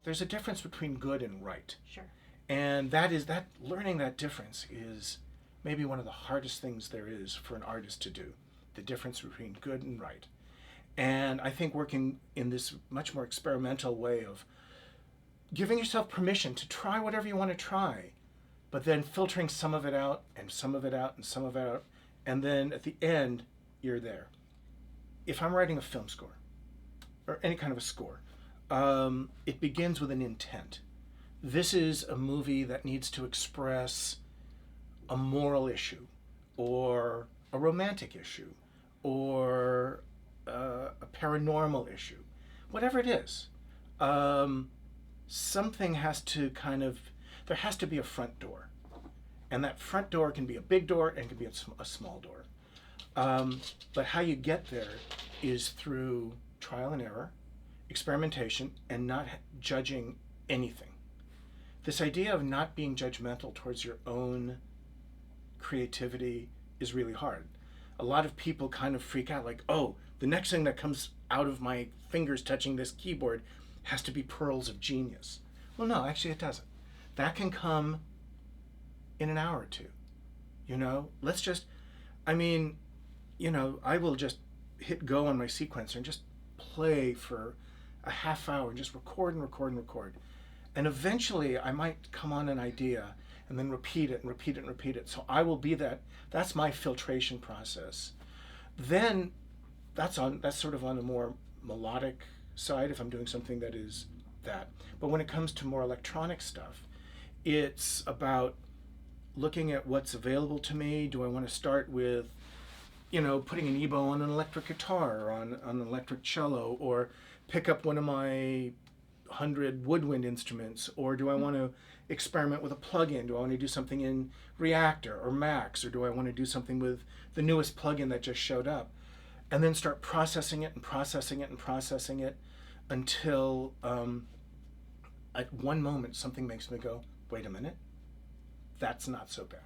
There's a difference between good and right. Sure. And learning that difference is maybe one of the hardest things there is for an artist to do. The difference between good and right. And I think working in this much more experimental way of giving yourself permission to try whatever you want to try, but then filtering some of it out and some of it out and some of it out, and then at the end, you're there. If I'm writing a film score or any kind of a score, it begins with an intent. This is a movie that needs to express a moral issue or a romantic issue or a paranormal issue, whatever it is. Something has to there has to be a front door. And that front door can be a big door and can be a small door. But how you get there is through trial and error, experimentation, and not judging anything. This idea of not being judgmental towards your own creativity is really hard. A lot of people kind of freak out like, oh, the next thing that comes out of my fingers touching this keyboard has to be pearls of genius. Well, no, actually it doesn't. That can come in an hour or two. I will just hit go on my sequencer and just play for a half hour and just record and record and record. And eventually I might come on an idea and then repeat it and repeat it and repeat it. So I will be that's my filtration process. Then that's sort of on a more melodic side if I'm doing something that is that. But when it comes to more electronic stuff, it's about looking at what's available to me. Do I want to start with, putting an ebow on an electric guitar or on an electric cello, or pick up one of my 100 woodwind instruments, or do I want to experiment with a plugin? Do I want to do something in Reactor or Max, or do I want to do something with the newest plugin that just showed up? And then start processing it and processing it and processing it until at one moment something makes me go, wait a minute, that's not so bad.